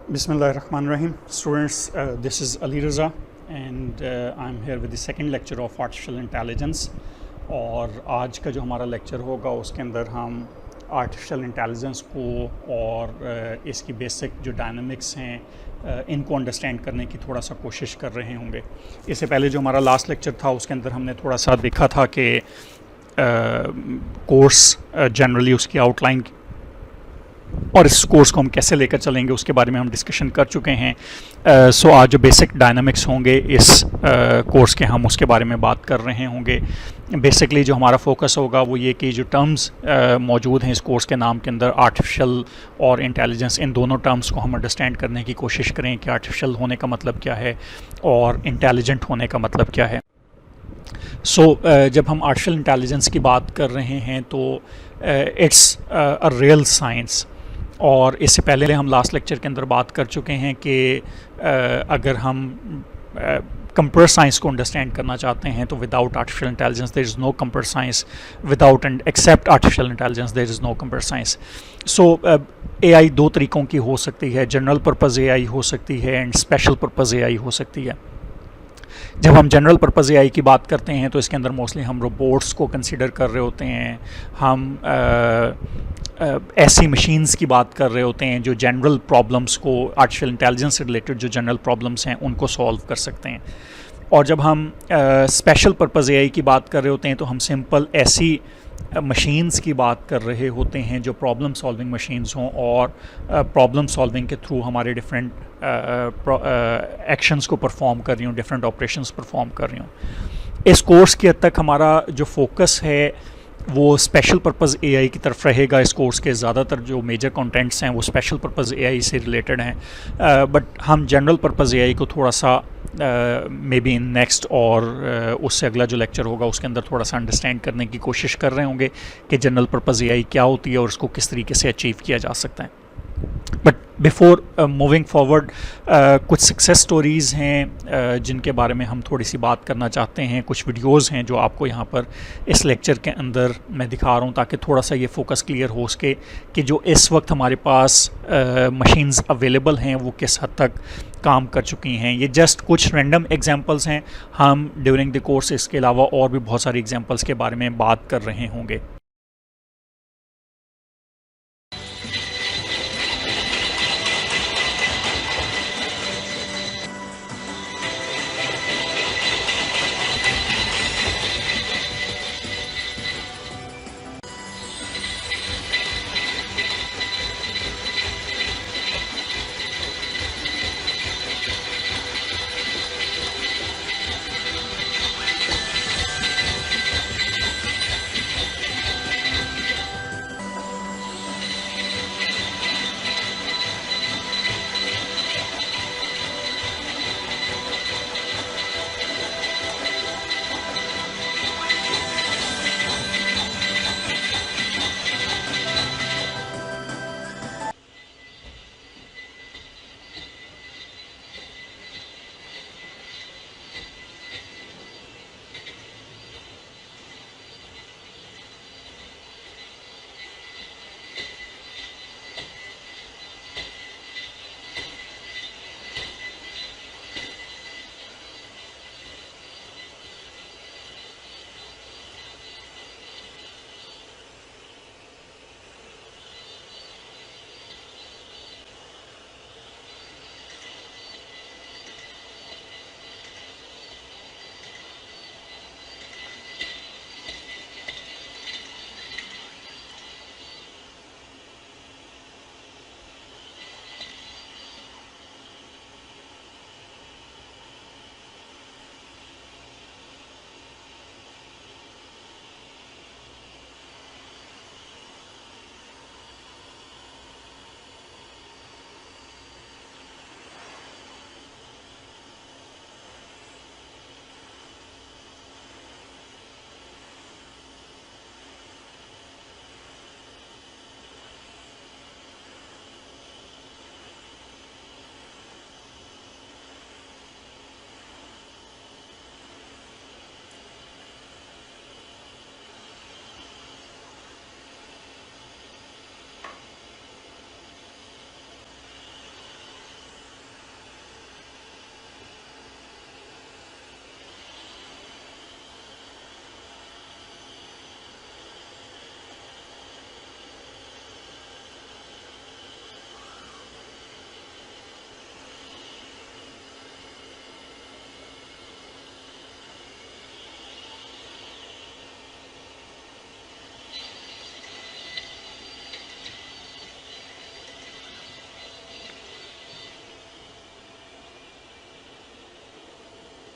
Bismillahirrahmanirrahim. Students, this is Ali Raza and I'm here with the second lecture of Artificial Intelligence. और आज का जो हमारा lecture होगा उसके अंदर हम आर्टिफिशियल इंटेलिजेंस को और इसकी बेसिक जो डायनामिक्स हैं इनको अंडरस्टैंड करने की थोड़ा सा कोशिश कर रहे होंगे। इससे पहले जो हमारा लास्ट लेक्चर था उसके अंदर हमने थोड़ा सा देखा था कि कोर्स जनरली उसकी आउटलाइन और इस कोर्स को हम कैसे लेकर चलेंगे उसके बारे में हम डिस्कशन कर चुके हैं। सो आज जो बेसिक डायनामिक्स होंगे इस कोर्स के हम उसके बारे में बात कर रहे होंगे। बेसिकली जो हमारा फोकस होगा वो ये कि जो टर्म्स मौजूद हैं इस कोर्स के नाम के अंदर आर्टिफिशियल और इंटेलिजेंस, इन दोनों टर्म्स को हम अंडरस्टैंड करने की कोशिश करें कि आर्टिफिशियल होने का मतलब क्या है और इंटेलिजेंट होने का मतलब क्या है। जब हम आर्टिफिशियल इंटेलिजेंस की बात कर रहे हैं तो इट्स अ रियल साइंस, और इससे पहले हम लास्ट लेक्चर के अंदर बात कर चुके हैं कि अगर हम कंप्यूटर साइंस को अंडरस्टैंड करना चाहते हैं तो without artificial intelligence there is no computer science, without and except artificial intelligence there is no computer science. AI दो तरीक़ों की हो सकती है, जनरल पर्पज़ एआई हो सकती है एंड स्पेशल पर्पज़ एआई हो सकती है। जब हम जनरल पर्पज़ एआई की बात करते हैं तो इसके अंदर मोस्टली हम रोबोट्स को कंसिडर कर रहे होते हैं, हम ऐसी मशीन्स की बात कर रहे होते हैं जो जनरल प्रॉब्लम्स को, आर्टिफिशियल इंटेलिजेंस से रिलेटेड जो जनरल प्रॉब्लम्स हैं उनको सॉल्व कर सकते हैं। और जब हम स्पेशल पर्पज़ एआई की बात कर रहे होते हैं तो हम सिंपल ऐसी मशीन्स की बात कर रहे होते हैं जो प्रॉब्लम सॉल्विंग मशीन्स हों और प्रॉब्लम सॉल्विंग के थ्रू हमारे डिफरेंट एक्शंस को परफॉर्म कर रही हूँ, डिफरेंट ऑपरेशंस परफॉर्म कर रही हूँ। इस कोर्स की हद तक हमारा जो फोकस है वो स्पेशल पर्पज़ एआई की तरफ रहेगा। इस कोर्स के ज़्यादातर जो मेजर कंटेंट्स हैं वो स्पेशल पर्पज़ एआई से रिलेटेड हैं, बट हम जनरल पर्पज़ एआई को थोड़ा सा मे बी इन नेक्स्ट और उससे अगला जो लेक्चर होगा उसके अंदर थोड़ा सा अंडरस्टैंड करने की कोशिश कर रहे होंगे कि जनरल पर्पज़ एआई क्या होती है और उसको किस तरीके से अचीव किया जा सकता है। बट बिफ़ोर मूविंग फॉरवर्ड कुछ सक्सेस स्टोरीज़ हैं जिनके बारे में हम थोड़ी सी बात करना चाहते हैं। कुछ वीडियोज़ हैं जो आपको यहाँ पर इस लेक्चर के अंदर मैं दिखा रहा हूँ ताकि थोड़ा सा ये फोकस क्लियर हो सके कि जो इस वक्त हमारे पास मशीन्स अवेलेबल हैं वो किस हद तक काम कर चुकी हैं। ये जस्ट कुछ रैंडम एग्जांपल्स हैं, हम ड्यूरिंग द कोर्स इसके अलावा और भी बहुत सारी एग्जांपल्स के बारे में बात कर रहे होंगे।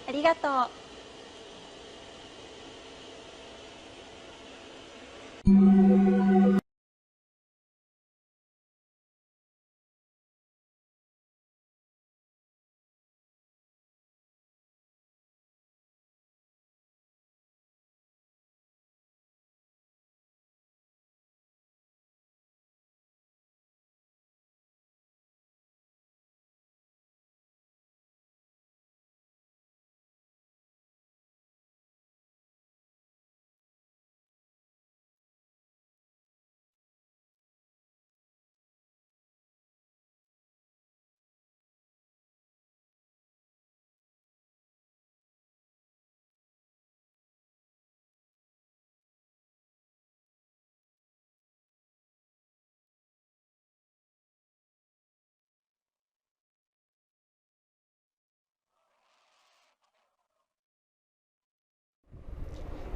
ありがとう。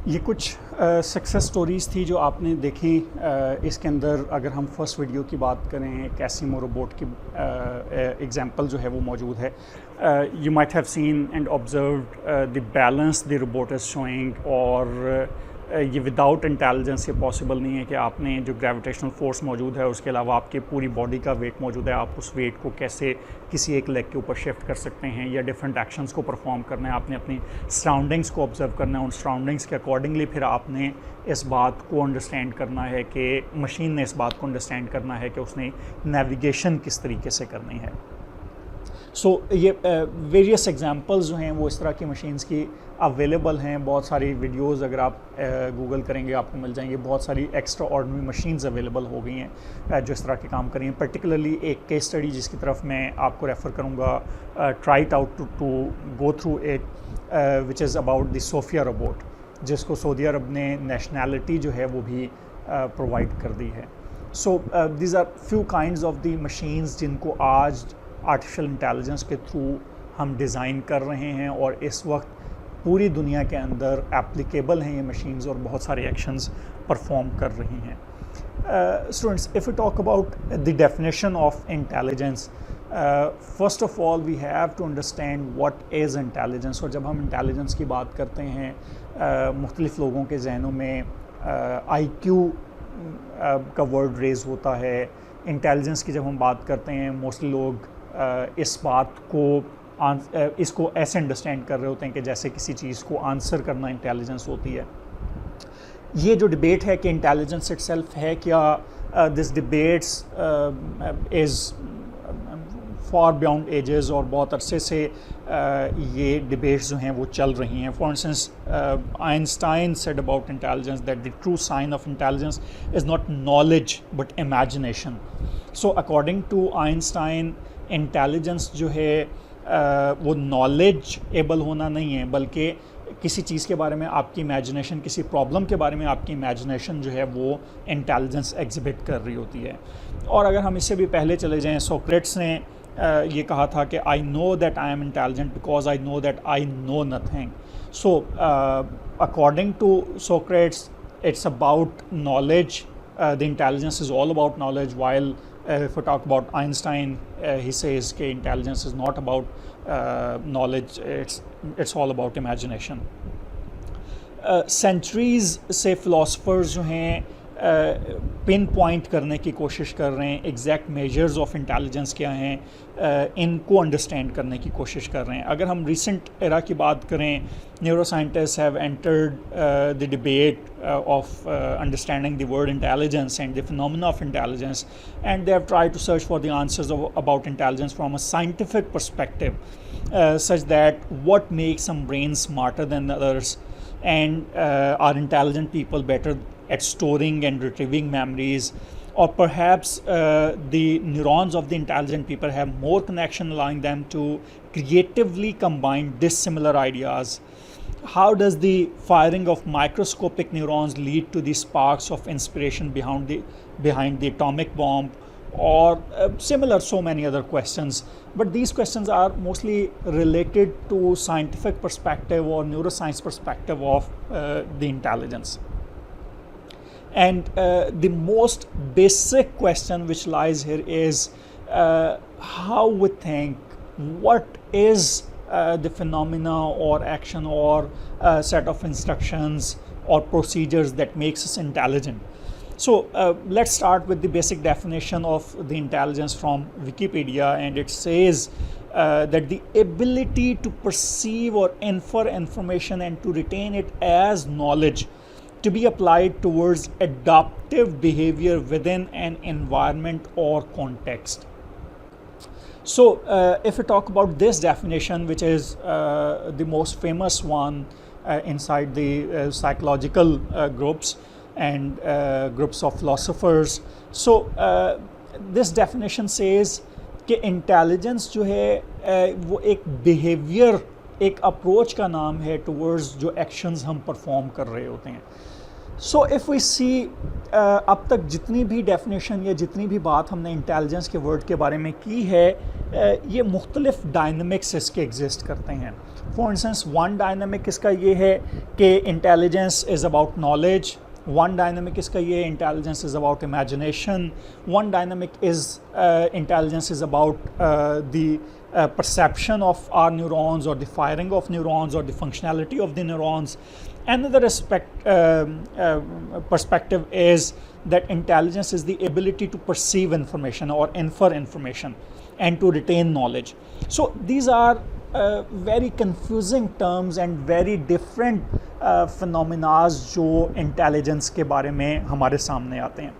ये कुछ सक्सेस स्टोरीज़ थी जो आपने देखी। इसके अंदर अगर हम फर्स्ट वीडियो की बात करें, कैसीमो रोबोट की एग्जांपल जो है वो मौजूद है। You might have seen and observed the balance the robot is showing, और ये विदाउट इंटेलिजेंस ये पॉसिबल नहीं है कि आपने जो ग्रेविटेशनल फोर्स मौजूद है उसके अलावा आपके पूरी बॉडी का वेट मौजूद है, आप उस वेट को कैसे किसी एक लेग के ऊपर शिफ्ट कर सकते हैं या डिफरेंट एक्शंस को परफॉर्म करना है। आपने अपनी सराउंडिंग्स को ऑब्जर्व करना है, उन सराउंडिंग्स के अकॉर्डिंगली फिर आपने इस बात को अंडरस्टैंड करना है कि मशीन ने इस बात को अंडरस्टैंड करना है कि उसने नेविगेशन किस तरीके से करनी है। सो ये वेरियस एग्जांपल्स जो हैं वो इस तरह की मशीन्स की अवेलेबल हैं। बहुत सारी वीडियोस अगर आप गूगल करेंगे आपको मिल जाएंगे। बहुत सारी एक्स्ट्रा ऑर्डिनरी मशीन्स अवेलेबल हो गई हैं जो इस तरह के काम कर रही हैं। पर्टिकुलरली एक केस स्टडी जिसकी तरफ मैं आपको रेफ़र करूँगा, try it out to go through it, which is about the Sophia robot, जिसको सऊदी अरब ने नेशनैलिटी जो है वो भी प्रोवाइड कर दी है। So these are few kinds of the machines जिनको आज आर्टिफिशियल इंटेलिजेंस के थ्रू हम डिज़ाइन कर रहे हैं और इस वक्त पूरी दुनिया के अंदर एप्लीकेबल हैं ये मशीन्स और बहुत सारे एक्शंस परफॉर्म कर रही हैं। Students, if you talk about the definition of intelligence, first of all we have to understand what is intelligence. और जब हम इंटेलिजेंस की बात करते हैं मुख्तलिफ़ लोगों के जहनों में IQ का वर्ड रेज़ होता है। इंटेलिजेंस की जब हम बात करते हैं मोस्टली लोग इस बात को इसको ऐसे अंडरस्टैंड कर रहे होते हैं कि जैसे किसी चीज़ को आंसर करना इंटेलिजेंस होती है। ये जो डिबेट है कि इंटेलिजेंस इटसेल्फ है क्या, this debates is far beyond ages और बहुत अरसे से ये डिबेट्स जो हैं वो चल रही हैं। For instance Einstein said about intelligence that the true sign of intelligence is not knowledge but imagination. So according to Einstein intelligence जो है वो नॉलेज एबल होना नहीं है, बल्कि किसी चीज़ के बारे में आपकी इमेजिनेशन, किसी प्रॉब्लम के बारे में आपकी इमेजिनेशन जो है वो इंटेलिजेंस एग्जिबिट कर रही होती है। और अगर हम इससे भी पहले चले जाएं, सोक्रेट्स ने ये कहा था कि I know that I am intelligent because I know that I know nothing. So according to Socrates it's about knowledge, the intelligence is all about knowledge, while if we talk about Einstein, he says that intelligence is not about knowledge, it's all about imagination. Centuries से philosophers जो हैं pin point करने की कोशिश कर रहे हैं, exact measures of intelligence क्या हैं, इनको अंडरस्टैंड करने की कोशिश कर रहे हैं। अगर हम रिसेंट एरा की बात करें, neuro scientist have entered the debate of understanding the word intelligence and the phenomena of intelligence, and they have tried to search for the answers about intelligence from a scientific perspective, such that what makes some brains smarter than others, and are intelligent people better at storing and retrieving memories, or perhaps the neurons of the intelligent people have more connection allowing them to creatively combine dissimilar ideas. How does the firing of microscopic neurons lead to the sparks of inspiration behind the atomic bomb, or similar so many other questions? But these questions are mostly related to scientific perspective or neuroscience perspective of the intelligence. And the most basic question which lies here is how we think, what is the phenomena or action or set of instructions or procedures that makes us intelligent. So let's start with the basic definition of the intelligence from Wikipedia, and it says that the ability to perceive or infer information and to retain it as knowledge to be applied towards adaptive behavior within an environment or context. So if we talk about this definition, which is the most famous one inside the psychological groups and groups of philosophers, so this definition says कि intelligence जो है वो एक behaviour, एक approach का नाम है towards जो एक्शंस हम परफॉर्म कर रहे होते हैं. सो इफ़ वी सी अब तक जितनी भी डेफिनेशन या जितनी भी बात हमने इंटेलिजेंस के वर्ड के बारे में की है, ये मुख्तलिफ डायनमिक्स इसके एग्जिस्ट करते हैं. फॉर इंस्टेंस वन डायनमिक इसका ये है कि intelligence is about knowledge. One dynamic इसका ये intelligence is about imagination. One dynamic is intelligence is about the perception of our neurons or the firing of neurons or the functionality of the neurons. Another perspective is that intelligence is the ability to perceive information or infer information and to retain knowledge. So these are very confusing terms and very different phenomena जो intelligence के बारे में हमारे सामने आते हैं.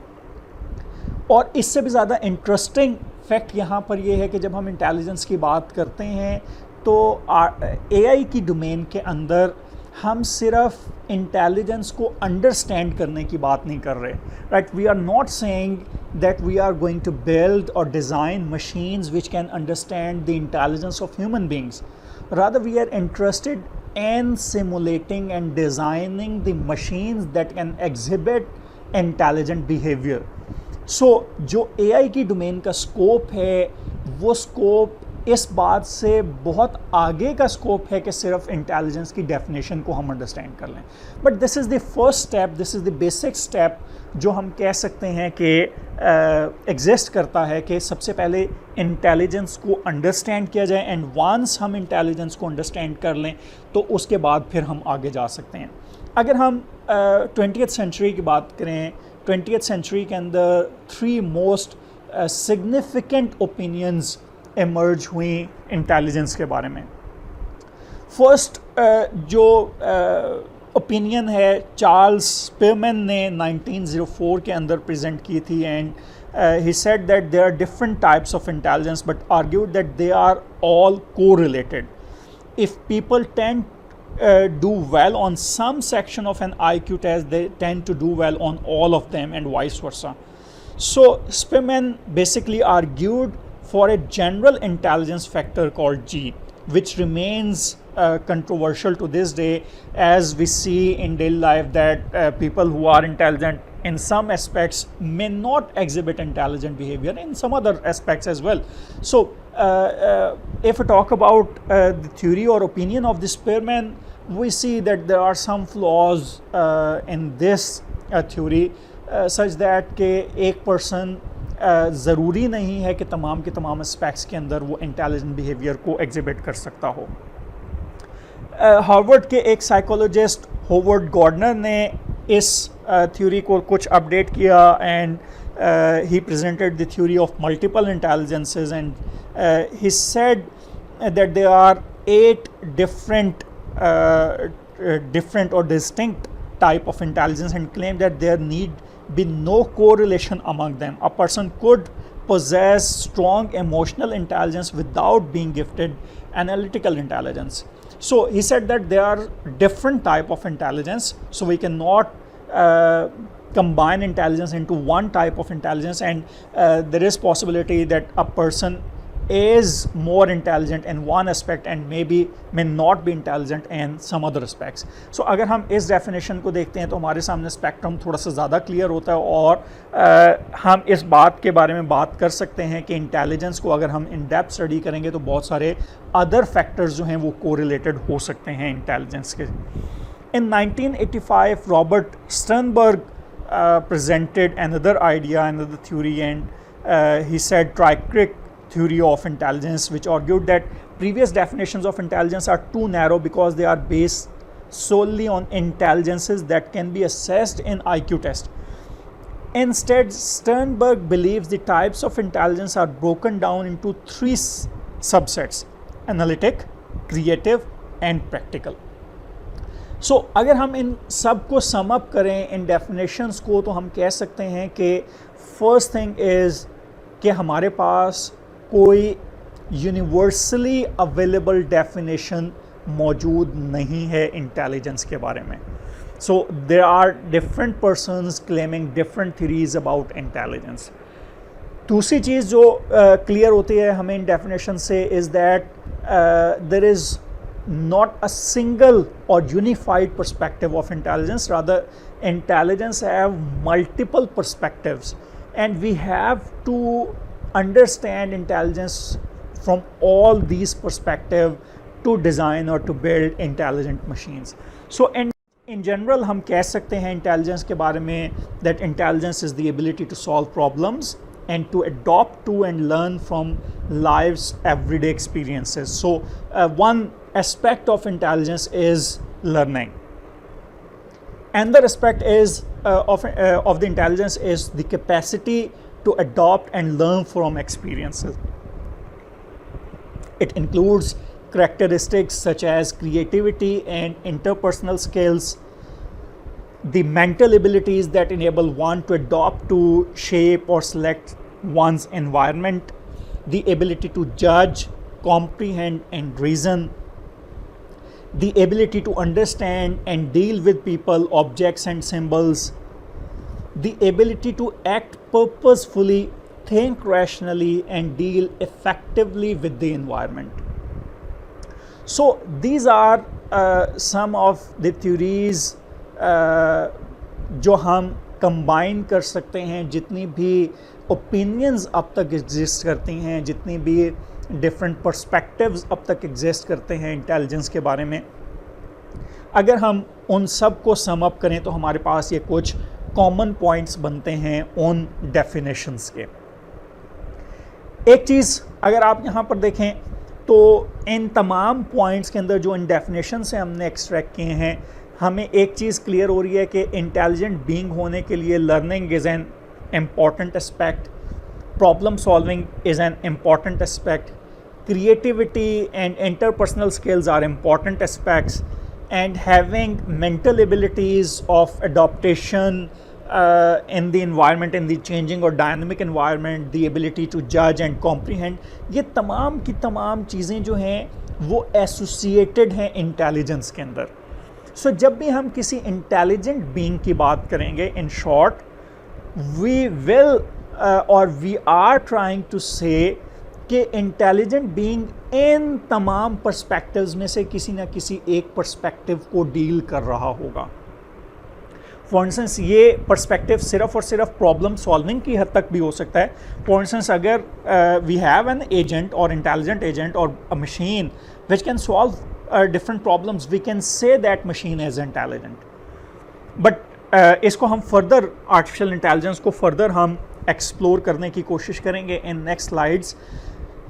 और इससे भी ज़्यादा इंटरेस्टिंग फैक्ट यहाँ पर ये है कि जब हम इंटेलिजेंस की बात करते हैं तो AI की डोमेन के अंदर हम सिर्फ इंटेलिजेंस को अंडरस्टैंड करने की बात नहीं कर रहे. Right, we are not saying that we are going to build or design machines which can understand the intelligence of human beings. Rather, we are interested in simulating and designing the machines that can exhibit intelligent behavior. So जो AI की domain का scope है वो scope इस बात से बहुत आगे का स्कोप है कि सिर्फ इंटेलिजेंस की डेफिनेशन को हम अंडरस्टैंड कर लें. But this is the first step, this is the basic step जो हम कह सकते हैं कि एग्जिस्ट करता है कि सबसे पहले इंटेलिजेंस को अंडरस्टैंड किया जाए, एंड वंस हम इंटेलिजेंस को अंडरस्टैंड कर लें तो उसके बाद फिर हम आगे जा सकते हैं. अगर हम 20th सेंचुरी की बात करें, 20th सेंचुरी के अंदर 3 मोस्ट सिग्निफिकेंट ओपिनियंस एमर्ज हुई इंटेलिजेंस के बारे में. फर्स्ट जो ओपिनियन है चार्ल्स स्पीरमैन ने 1904 के अंदर प्रेजेंट की थी, and he said that there are different types of intelligence but argued that they are all correlated. If people tend do well on some section of an IQ test, they tend to do well on all of them and vice versa. So Spearman basically argued for a general intelligence factor called G, which remains controversial to this day, as we see in daily life that people who are intelligent in some aspects may not exhibit intelligent behavior in some other aspects as well. So if we talk about the theory or opinion of the Spearman, we see that there are some flaws in this theory such that कि एक person ज़रूरी नहीं है कि तमाम के तमाम aspects के अंदर वो इंटेलिजेंट बिहेवियर को एग्जिबिट कर सकता हो. हार्वर्ड के एक साइकोलॉजिस्ट होवर्ड गॉर्डनर ने इस थ्योरी को कुछ अपडेट किया, and he presented the theory of multiple intelligences, and he said that there are 8 different or distinct type of intelligence, and claimed that there need be no correlation among them. A person could possess strong emotional intelligence without being gifted analytical intelligence. So he said that there are different type of intelligence, so we cannot combine intelligence into one type of intelligence, and there is possibility that a person is more intelligent in one aspect and maybe may not be intelligent in some other aspects. So अगर हम इस definition को देखते हैं तो हमारे सामने spectrum थोड़ा सा ज़्यादा clear होता है, और हम इस बात के बारे में बात कर सकते हैं कि intelligence को अगर हम in depth study करेंगे तो बहुत सारे other factors जो हैं वो correlated हो सकते हैं intelligence के. In 1985, Robert Sternberg presented another idea, another theory, and he said tricritic theory of intelligence, which argued that previous definitions of intelligence are too narrow because they are based solely on intelligences that can be assessed in IQ test. Instead, Sternberg believes the types of intelligence are broken down into three subsets: analytic, creative and practical. So अगर हम इन सब को sum up करें इन definitions को, तो हम कह सकते हैं कि फर्स्ट थिंग इज़ कि हमारे पास कोई यूनिवर्सली अवेलेबल डेफिनेशन मौजूद नहीं है इंटेलिजेंस के बारे में. So there are different persons claiming different theories about intelligence. दूसरी चीज़ जो क्लियर होती है हमें इन डेफिनेशन से is that there is not a single or unified perspective of intelligence. Rather, intelligence have multiple perspectives, and we have to understand intelligence from all these perspectives to design or to build intelligent machines. So in general हम कह सकते हैं intelligence के बारे में that intelligence is the ability to solve problems and to adopt to and learn from life's everyday experiences. So one aspect of intelligence is learning. Another aspect is of the intelligence is the capacity to adopt and learn from experiences. It includes characteristics such as creativity and interpersonal skills, the mental abilities that enable one to adopt to shape or select one's environment, the ability to judge, comprehend and reason, the ability to understand and deal with people, objects and symbols, the ability to act purposefully, think rationally and deal effectively with the environment. So these are some of the theories जो हम combine कर सकते हैं, जितनी भी opinions अब तक exist करती हैं, जितनी भी डिफरेंट पर्सपेक्टिव्स अब तक एग्जिस्ट करते हैं इंटेलिजेंस के बारे में, अगर हम उन सब को सम अप करें तो हमारे पास ये कुछ कॉमन पॉइंट्स बनते हैं उन डेफिनेशंस के. एक चीज़ अगर आप यहाँ पर देखें तो इन तमाम पॉइंट्स के अंदर जो इन डेफिनेशन से हमने एक्सट्रैक्ट किए हैं, हमें एक चीज़ क्लियर हो रही है कि इंटेलिजेंट बीइंग होने के लिए learning is an important aspect, problem solving is an important aspect, creativity and interpersonal skills are important aspects, and having mental abilities of adaptation in the environment, in the changing or dynamic environment, the ability to judge and comprehend, ये तमाम की तमाम चीज़ें जो हैं वो associated हैं intelligence के अंदर. सो जब भी हम किसी इंटेलिजेंट बीइंग की बात करेंगे, इन शॉर्ट वी विल और वी आर ट्राइंग टू से कि इंटेलिजेंट बीइंग इन तमाम पर्सपेक्टिव्स में से किसी ना किसी एक पर्सपेक्टिव को डील कर रहा होगा. फॉर इंस्टेंस ये पर्सपेक्टिव सिर्फ और सिर्फ प्रॉब्लम सॉल्विंग की हद तक भी हो सकता है. फॉर इंस्टेंस अगर वी हैव एन एजेंट और इंटेलिजेंट एजेंट और a machine which can solve different problems, we can say that machine is intelligent. But इसको हम फर्दर आर्टिफिशियल इंटेलिजेंस को फर्दर हम एक्सप्लोर करने की कोशिश करेंगे इन नेक्स्ट स्लाइड्स.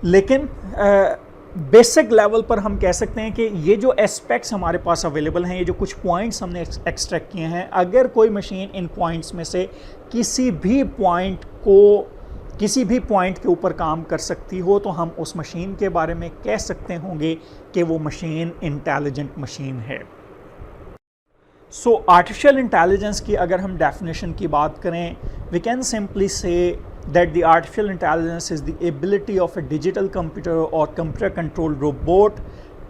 लेकिन बेसिक लेवल पर हम कह सकते हैं कि ये जो एस्पेक्ट्स हमारे पास अवेलेबल हैं, ये जो कुछ पॉइंट्स हमने एक्सट्रैक्ट किए हैं, अगर कोई मशीन इन पॉइंट्स में से किसी भी पॉइंट के ऊपर काम कर सकती हो, तो हम उस मशीन के बारे में कह सकते होंगे कि वो मशीन इंटेलिजेंट मशीन है. सो आर्टिफिशियल इंटेलिजेंस की अगर हम डेफिनेशन की बात करें, वी कैन सिंपली से that the artificial intelligence is the ability of a digital computer or computer controlled robot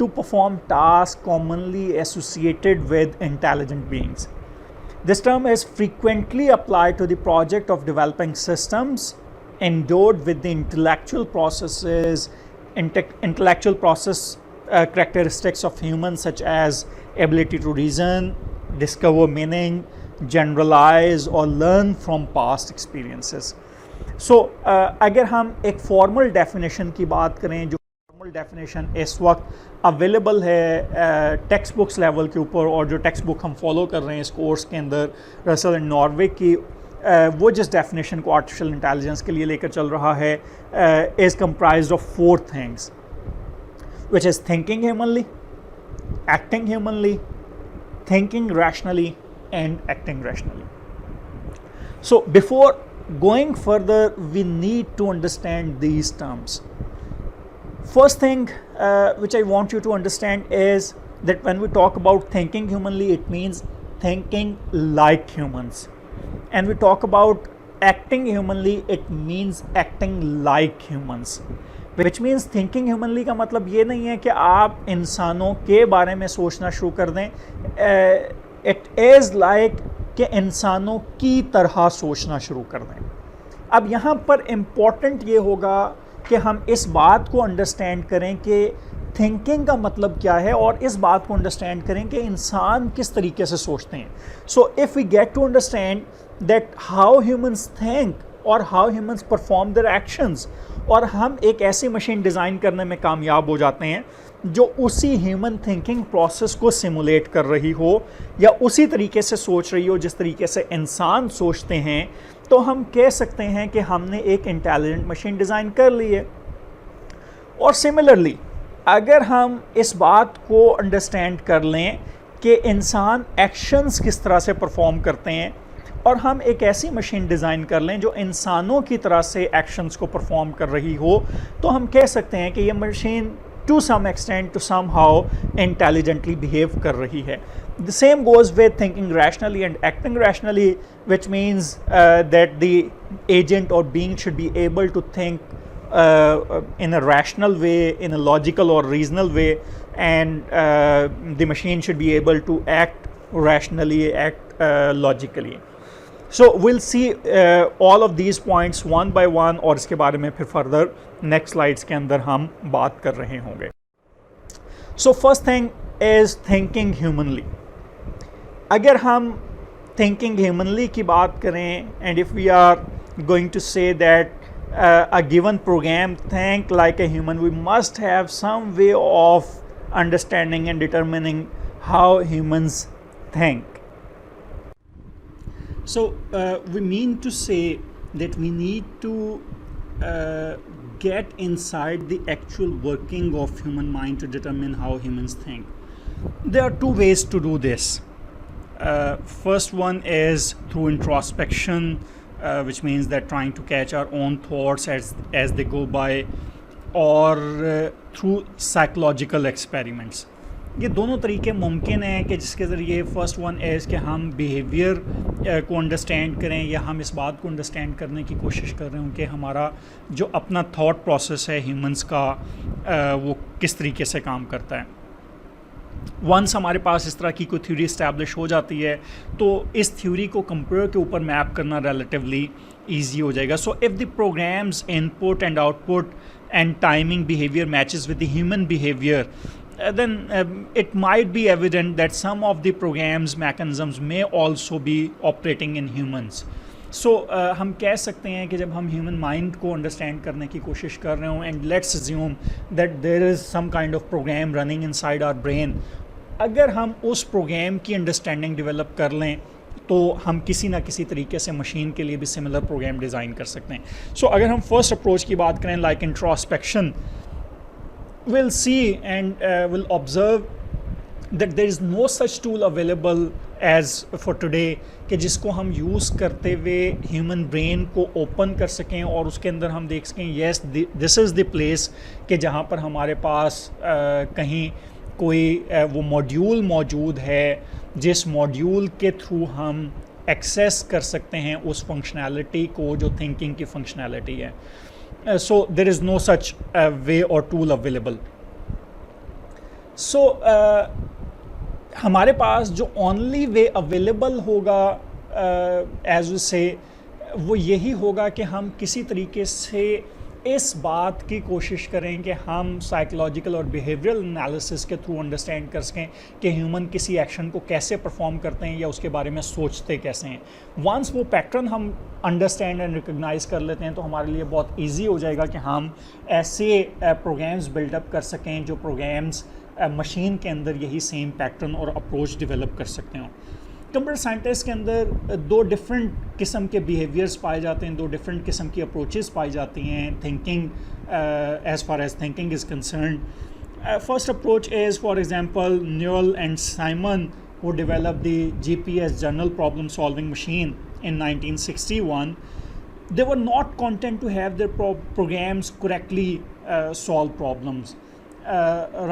to perform tasks commonly associated with intelligent beings. This term is frequently applied to the project of developing systems endowed with the intellectual process characteristics of humans, such as ability to reason, discover meaning, generalize or learn from past experiences. सो अगर हम एक formal definition की बात करें, जो formal definition इस वक्त available है टेक्स्ट बुक्स लेवल के ऊपर, और जो टेक्स्ट बुक हम फॉलो कर रहे हैं इस कोर्स के अंदर रसल एंड नॉर्वे की, वो जिस डेफिनेशन को आर्टिफिशियल इंटेलिजेंस के लिए लेकर चल रहा है is comprised of 4 things, which is thinking humanly, acting humanly, thinking rationally, and acting rationally. So before going further, we need to understand these terms. First thing which I want you to understand is that when we talk about thinking humanly, it means thinking like humans. And we talk about acting humanly, it means acting like humans. Which means thinking humanly का मतलब ये नहीं है कि आप इंसानों के बारे में सोचना शुरू कर दें, इट इज़ लाइक कि इंसानों की तरह सोचना शुरू कर दें. अब यहाँ पर इम्पॉर्टेंट ये होगा कि हम इस बात को अंडरस्टैंड करें कि थिंकिंग का मतलब क्या है और इस बात को अंडरस्टैंड करें कि इंसान किस तरीके से सोचते हैं. So if we get to understand that how humans think और how humans perform their actions, और हम एक ऐसी मशीन डिज़ाइन करने में कामयाब हो जाते हैं जो उसी ह्यूमन थिंकिंग प्रोसेस को सिमुलेट कर रही हो या उसी तरीके से सोच रही हो जिस तरीके से इंसान सोचते हैं, तो हम कह सकते हैं कि हमने एक इंटेलिजेंट मशीन डिज़ाइन कर ली है. और सिमिलरली अगर हम इस बात को अंडरस्टैंड कर लें कि इंसान एक्शंस किस तरह से परफॉर्म करते हैं और हम एक ऐसी मशीन डिज़ाइन कर लें जो इंसानों की तरह से एक्शंस को परफॉर्म कर रही हो, तो हम कह सकते हैं कि ये machine to some extent to somehow intelligently behave कर रही है. The same goes with thinking rationally and acting rationally, which means that the agent और being should be able to think in a rational way, in a logical or reasonal way, and the machine should be able to act rationally, act logically. So we'll see all of these points one by one, और इसके बारे में फिर further next slides के अंदर हम बात कर रहे होंगे. So first thing is thinking humanly. अगर हम thinking humanly की बात करें, and if we are going to say that a given program think like a human, we must have some way of understanding and determining how humans think. So we mean to say that we need to get inside the actual working of human mind to determine how humans think. There are 2 ways to do this. First one is through introspection, which means that trying to catch our own thoughts as they go by, or through psychological experiments. ये दोनों तरीके मुमकिन हैं कि जिसके ज़रिए first one is कि हम बिहेवियर को अंडरस्टैंड करें या हम इस बात को अंडरस्टैंड करने की कोशिश कर रहे हों कि हमारा जो अपना थॉट प्रोसेस है ह्यूमंस का वो किस तरीके से काम करता है. वंस हमारे पास इस तरह की कोई थ्योरी इस्टेब्लिश हो जाती है तो इस थ्योरी को कंप्यूटर के ऊपर मैप करना रिलेटिवली ईजी हो जाएगा. So if the programs input and output and timing behaviour matches with the human behaviour, then it might be evident that some of the programs mechanisms may also be operating in humans. So हम कह सकते हैं कि जब हम human mind को understand करने की कोशिश कर रहे हों, and let's assume that there is some kind of program running inside our brain, अगर हम उस प्रोग्राम की अंडरस्टैंडिंग डेवलप कर लें तो हम किसी ना किसी तरीके से मशीन के लिए भी सिमिलर प्रोग्राम डिज़ाइन कर सकते हैं. सो अगर हम फर्स्ट अप्रोच की बात करें like introspection, we'll see and we'll observe that there is no such tool available as for today कि जिसको हम यूज़ करते हुए ह्यूमन ब्रेन को ओपन कर सकें और उसके अंदर हम देख सकें yes this is the place कि जहाँ पर हमारे पास कहीं कोई वो मॉड्यूल मौजूद है जिस मॉड्यूल के थ्रू हम एक्सेस कर सकते हैं उस फंक्शनैलिटी को जो थिंकिंग की फंक्शनैलिटी है. So there is no such way or tool available. So हमारे पास जो only way available होगा as we say वो यही होगा कि हम किसी तरीके से इस बात की कोशिश करें कि हम साइकोलॉजिकल और बिहेवियरल एनालिसिस के थ्रू अंडरस्टैंड कर सकें कि ह्यूमन किसी एक्शन को कैसे परफॉर्म करते हैं या उसके बारे में सोचते कैसे हैं. वंस वो पैटर्न हम अंडरस्टैंड एंड रिकग्नाइज कर लेते हैं तो हमारे लिए बहुत इजी हो जाएगा कि हम ऐसे प्रोग्राम्स बिल्डअप कर सकें जो प्रोग्राम्स मशीन के अंदर यही सेम पैटर्न और अप्रोच डेवलप कर सकते हों. कंप्यूटर साइंटिस्ट के अंदर दो डिफरेंट किस्म के बिहेवियर्स पाए जाते हैं, दो डिफरेंट किस्म की अप्रोचेस पाई जाती हैं thinking, as far as thinking is concern. First approach is, for example, Newell and Simon, who developed the GPS General Problem Solving Machine in 1961. They were not content to have their programs correctly solve problems.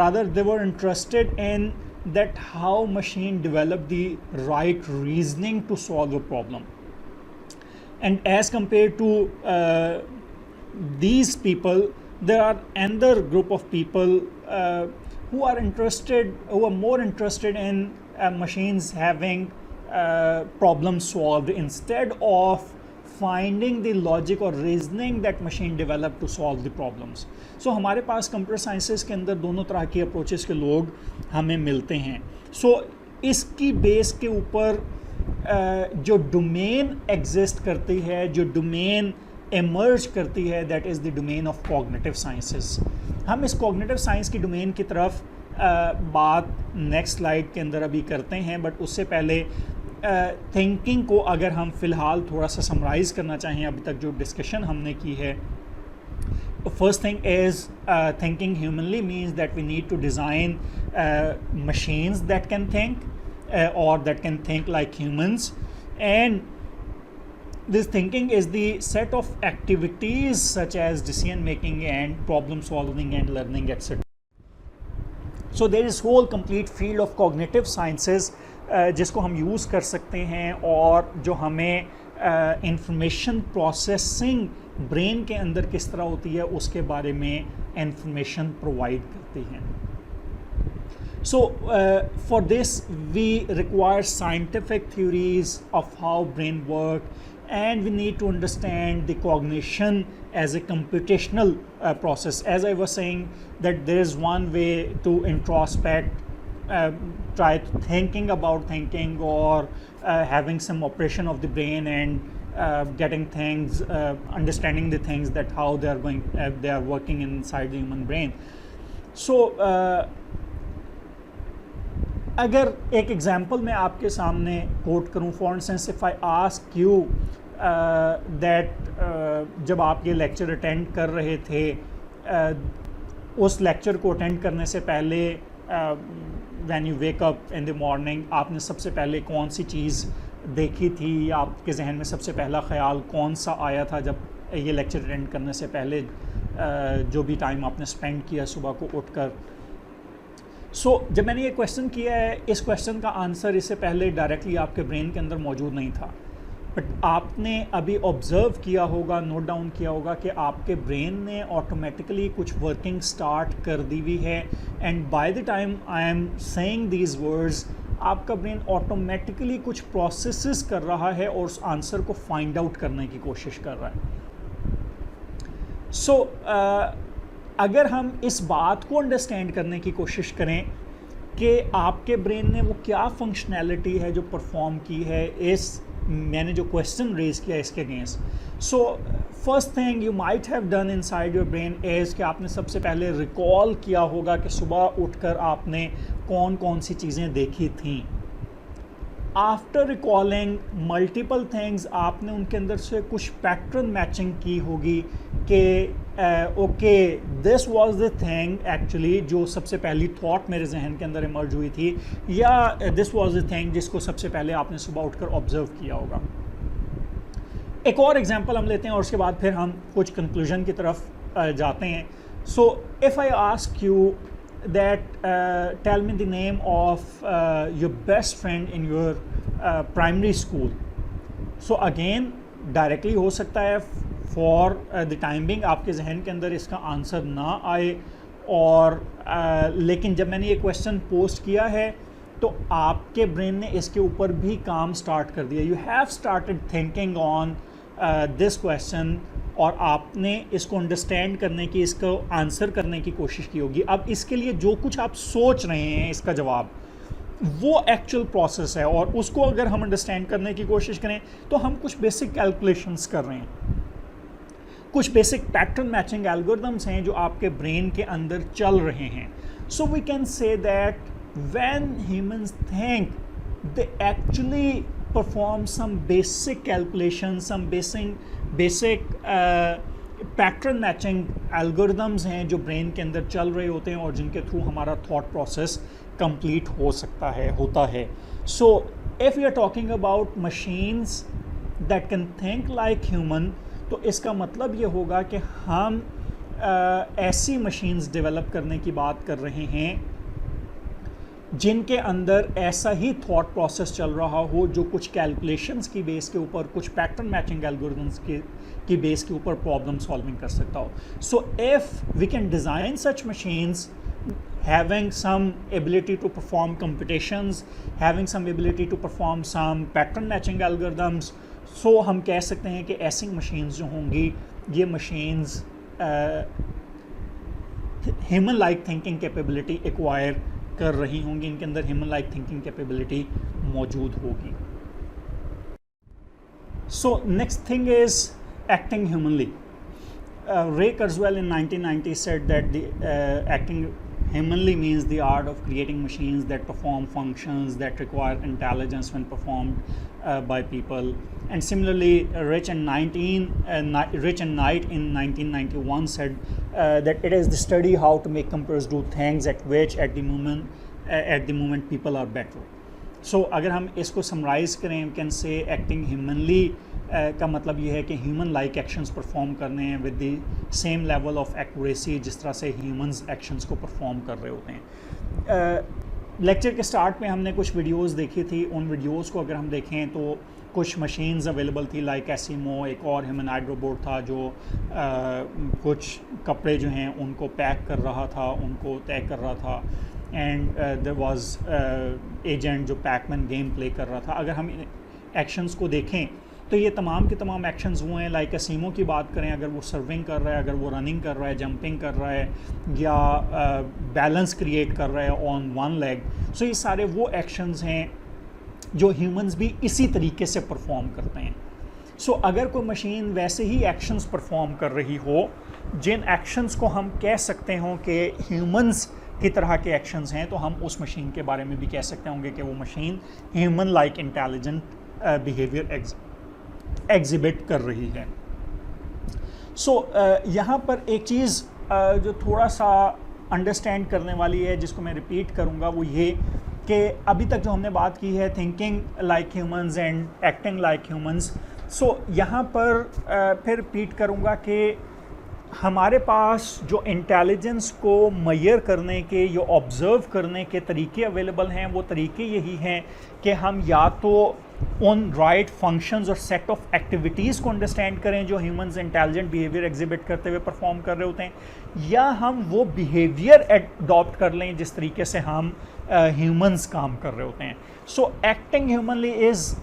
Rather, they were interested in that how machine developed the right reasoning to solve a problem. And as compared to these people, there are another group of people who are more interested in machines having problems solved instead of finding the logic or reasoning that machine developed to solve the problems. So हमारे पास computer sciences के अंदर दोनों तरह की approaches के लोग हमें मिलते हैं. So इसकी बेस के ऊपर जो डोमेन एग्जिस्ट करती है, जो डोमेन एमर्ज करती है, that is the domain of cognitive sciences. हम इस कॉग्निटिव साइंस की डोमेन की तरफ बात नेक्स्ट स्लाइड के अंदर अभी करते हैं, बट उससे पहले थिंकिंग को अगर हम फ़िलहाल थोड़ा सा समराइज़ करना चाहें अभी तक जो डिस्कशन हमने की है. First thing is thinking humanly means that we need to design machines that can think और that can think like humans. And this thinking is the set of activities such as decision making and problem solving and learning, etc. So there is whole complete field of cognitive sciences जिसको हम use कर सकते हैं और जो हमें information processing brain के अंदर किस तरह होती है उसके बारे में इंफॉर्मेशन प्रोवाइड करती हैं. So for this we require scientific theories of how brain work, and we need to understand the cognition as a computational process. As I was saying, that there is one way to introspect, try thinking about thinking or having some operation of the brain and getting things, understanding the things that how they are working inside the human brain. So अगर एक example मैं आपके सामने coat करूं, for instance if I ask you that जब आप ये lecture attend कर रहे थे, उस लेक्चर को अटेंड करने से पहले when you wake up in the morning, आपने सबसे पहले कौन सी चीज़ देखी थी, या आपके जहन में सबसे पहला ख्याल कौन सा आया था जब ये लेक्चर अटेंड करने से पहले, जो भी टाइम आपने स्पेंड किया सुबह को उठकर. जब मैंने ये क्वेश्चन किया है, इस क्वेश्चन का आंसर इससे पहले डायरेक्टली आपके ब्रेन के अंदर मौजूद नहीं था, बट आपने अभी ऑब्ज़र्व किया होगा, नोट डाउन किया होगा कि आपके ब्रेन ने ऑटोमेटिकली कुछ वर्किंग स्टार्ट कर दी हुई है. And by the time I am saying these words, आपका ब्रेन ऑटोमेटिकली कुछ प्रोसेसेस कर रहा है और उस आंसर को फाइंड आउट करने की कोशिश कर रहा है. अगर हम इस बात को अंडरस्टैंड करने की कोशिश करें कि आपके ब्रेन ने वो क्या फंक्शनैलिटी है जो परफॉर्म की है इस, मैंने जो क्वेश्चन रेज किया इसके against. First thing you might have done inside your brain is कि आपने सबसे पहले रिकॉल किया होगा कि सुबह उठकर आपने कौन कौन सी चीज़ें देखी थीं. आफ्टर रिकॉलिंग मल्टीपल थिंग्स, आपने उनके अंदर से कुछ पैटर्न मैचिंग की होगी कि okay this was the thing actually जो सबसे पहली थॉट मेरे जहन के अंदर इमर्ज हुई थी, या दिस वाज द थिंग जिसको सबसे पहले आपने सुबह उठकर ऑब्जर्व किया होगा. एक और एग्जांपल हम लेते हैं और उसके बाद फिर हम कुछ कंक्लूजन की तरफ जाते हैं. So if I ask you that tell me the name of your best friend in your primary school. So again directly हो सकता है for the time being आपके जहन के अंदर इसका आंसर ना आए, और लेकिन जब मैंने ये क्वेश्चन पोस्ट किया है तो आपके ब्रेन ने इसके ऊपर भी काम स्टार्ट कर दिया. You have started thinking on this question, और आपने इसको अंडरस्टैंड करने की, इसको आंसर करने की कोशिश की होगी. अब इसके लिए जो कुछ आप सोच रहे हैं इसका जवाब, वो एक्चुअल प्रोसेस है, और उसको अगर हम अंडरस्टैंड करने की कोशिश करें तो हम कुछ बेसिक कैलकुलेशंस कर रहे हैं, कुछ बेसिक पैटर्न मैचिंग एल्गोरिदम्स हैं जो आपके ब्रेन के अंदर चल रहे हैं. So we can say that when humans think they actually perform some basic calculations, some basic pattern matching algorithms हैं जो ब्रेन के अंदर चल रहे होते हैं और जिनके थ्रू हमारा थॉट प्रोसेस कंप्लीट होता है. So if you are talking about machines that can think like human, तो इसका मतलब ये होगा कि हम ऐसी मशीन्स डेवलप करने की बात कर रहे हैं जिनके अंदर ऐसा ही थॉट प्रोसेस चल रहा हो जो कुछ कैलकुलेशंस की बेस के ऊपर, कुछ पैटर्न मैचिंग एल्गोरिथम्स की बेस के ऊपर प्रॉब्लम सॉल्विंग कर सकता हो. So if we can design such machines having some ability to perform computations, having some ability to perform some pattern matching algorithms, so हम कह सकते हैं कि ऐसी मशीन्स जो होंगी ये machines human like thinking capability acquire कर रही होंगी, इनके अंदर ह्यूमन लाइक थिंकिंग कैपेबिलिटी मौजूद होगी. So next thing is acting humanly. Ray Kurzweil in 1990 said that the acting humanly means the art of creating machines that perform functions that require intelligence when performed by people. And similarly, Rich and Knight in 1991 said that it is the study how to make computers do things at which at the moment people are better. So अगर हम इसको summarise करें, can say acting humanly का मतलब ये है कि human like actions perform करने हैं with the same level of accuracy जिस तरह से ह्यूमंस एक्शंस को परफॉर्म कर रहे होते हैं. लेक्चर के स्टार्ट में हमने कुछ वीडियोस देखी थी. उन वीडियोस को अगर हम देखें तो कुछ मशीन्स अवेलेबल थी लाइक एसिमो, एक और ह्यूमनॉइड रोबोट था जो कुछ कपड़े जो हैं उनको पैक कर रहा था, उनको तय कर रहा था. एंड देयर वाज एजेंट जो पैकमैन गेम प्ले कर रहा था. अगर हम एक्शंस को देखें तो ये तमाम के तमाम एक्शंस हुए हैं. लाइक असीमो की बात करें, अगर वो सर्विंग कर रहा है, अगर वो रनिंग कर रहा है, जंपिंग कर रहा है या बैलेंस क्रिएट कर रहा है ऑन वन लेग, सो ये सारे वो एक्शंस हैं जो ह्यूमंस भी इसी तरीके से परफॉर्म करते हैं. सो अगर कोई मशीन वैसे ही एक्शंस परफॉर्म कर रही हो जिन एक्शंस को हम कह सकते हों कि ह्यूमंस की तरह के एक्शंस हैं, तो हम उस मशीन के बारे में भी कह सकते होंगे कि वो machine human like intelligent behaviour exhibit कर रही है. सो यहाँ पर एक चीज़ जो थोड़ा सा अंडरस्टैंड करने वाली है जिसको मैं रिपीट करूँगा वो ये कि अभी तक जो हमने बात की है thinking like humans and acting like humans. So यहाँ पर फिर रिपीट करूँगा कि हमारे पास जो इंटेलिजेंस को मेजर करने के, या ऑब्ज़र्व करने के तरीके अवेलेबल हैं, वो तरीके यही हैं कि हम या तो उन राइट फंक्शंस और सेट ऑफ एक्टिविटीज़ को अंडरस्टैंड करें जो ह्यूमंस इंटेलिजेंट बिहेवियर एग्जिबिट करते हुए परफॉर्म कर रहे होते हैं, या हम वो बिहेवियर एडॉप्ट कर लें जिस तरीके से हम ह्यूमंस काम कर रहे होते हैं. So acting humanly is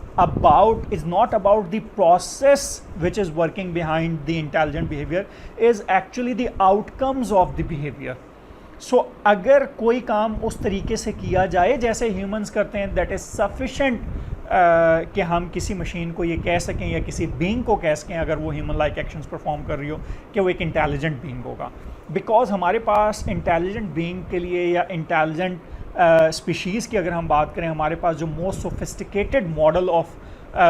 not about the process which is working behind the intelligent behavior, is actually the outcomes of the behavior. So अगर कोई काम उस तरीके से किया जाए जैसे ह्यूमंस करते हैं, that is sufficient कि हम किसी मशीन को ये कह सकें या किसी बीइंग को कह सकें अगर वो ह्यूमन लाइक एक्शंस परफॉर्म कर रही हो कि वो एक इंटेलिजेंट बीइंग होगा. बिकॉज हमारे पास इंटेलिजेंट बीइंग के लिए या इंटेलिजेंट स्पीशीज़ की अगर हम बात करें, हमारे पास जो most sophisticated model of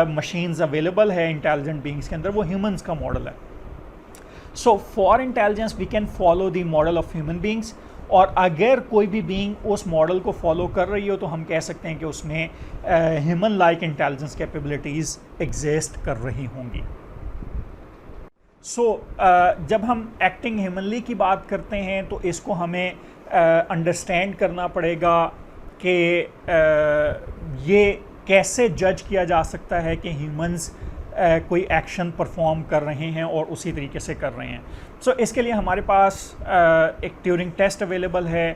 machines available है इंटेलिजेंट बीइंग्स के अंदर, वो ह्यूमंस का मॉडल है. So for intelligence we can follow the model of human beings, और अगर कोई भी बीइंग उस मॉडल को फॉलो कर रही हो तो हम कह सकते हैं कि उसमें human like intelligence capabilities exist कर रही होंगी. सो जब हम एक्टिंग ह्यूमनली की बात करते हैं तो इसको हमें अंडरस्टैंड करना पड़ेगा कि ये कैसे जज किया जा सकता है कि ह्यूमंस कोई एक्शन परफॉर्म कर रहे हैं और उसी तरीके से कर रहे हैं. सो इसके लिए हमारे पास एक ट्यूरिंग टेस्ट अवेलेबल है.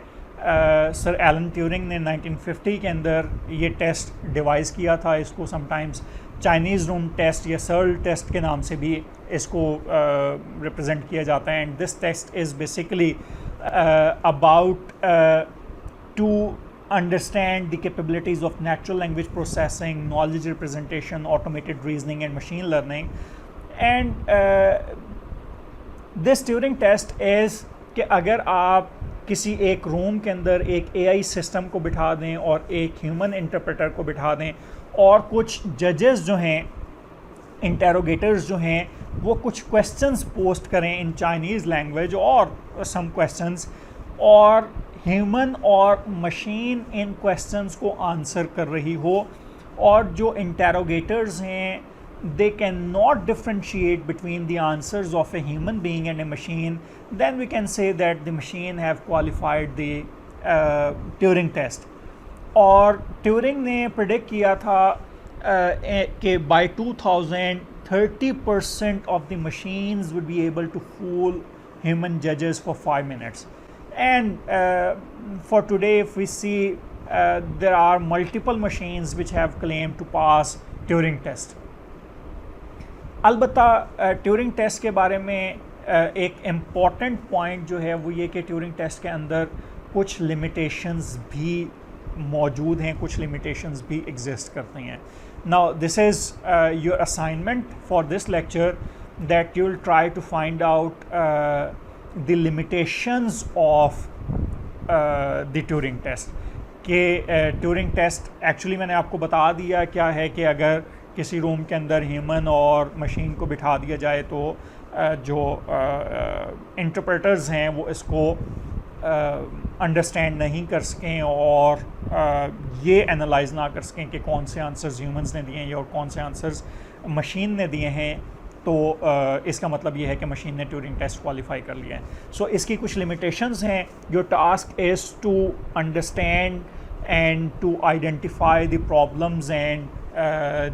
सर एलन ट्यूरिंग ने 1950 के अंदर ये टेस्ट डिवाइस किया था. इसको समटाइम्स चाइनीज़ रूम टेस्ट या सर्ल टेस्ट के नाम से भी इसको रिप्रेजेंट किया जाता है. And this test is basically about to understand the capabilities of natural language processing, knowledge representation, automated reasoning and machine learning. And this Turing test is कि अगर आप किसी एक रूम के अंदर एक एआई सिस्टम को बिठा दें और एक ह्यूमन इंटरप्रेटर को बिठा दें और कुछ जजेस जो हैं, इंटेरोगेटर्स जो हैं, वो कुछ क्वेश्चंस पोस्ट करें इन चाइनीज़ लैंग्वेज और सम क्वेश्चंस, और ह्यूमन और मशीन इन क्वेश्चंस को आंसर कर रही हो, और जो इंटेरोगेटर्स हैं they cannot differentiate between the answers of a human being and a machine, then we can say that the machine have qualified the Turing test. और ट्यूरिंग ने प्रेडिक्ट किया था कि by 2000 30% of the machines would be able to fool human judges for 5 minutes. And for today, if we see, there are multiple machines which have claimed to pass Turing test. अलबत्ता Turing test के बारे में एक important point जो है वो ये कि ट्यूरिंग टेस्ट के अंदर कुछ लिमिटेशंस भी मौजूद हैं, कुछ लिमिटेशंस भी एग्जिस्ट करती हैं. Now this is your assignment for this lecture, that you will try to find out the limitations of the Turing test. कि ट्यूरिंग टेस्ट एक्चुअली मैंने आपको बता दिया क्या है कि अगर किसी रूम के अंदर ह्यूमन और मशीन को बिठा दिया जाए तो जो इंटरप्रेटर्स हैं वो इसको अंडरस्टैंड नहीं कर सकें और ये एनालाइज ना कर सकें कि कौन से आंसर्स ह्यूमंस ने दिए हैं और कौन से आंसर्स मशीन ने दिए हैं, तो इसका मतलब ये है कि मशीन ने ट्यूरिंग टेस्ट क्वालिफाई कर लिया है. सो इसकी कुछ लिमिटेशंस हैं. Your task is to understand and to identify the problems and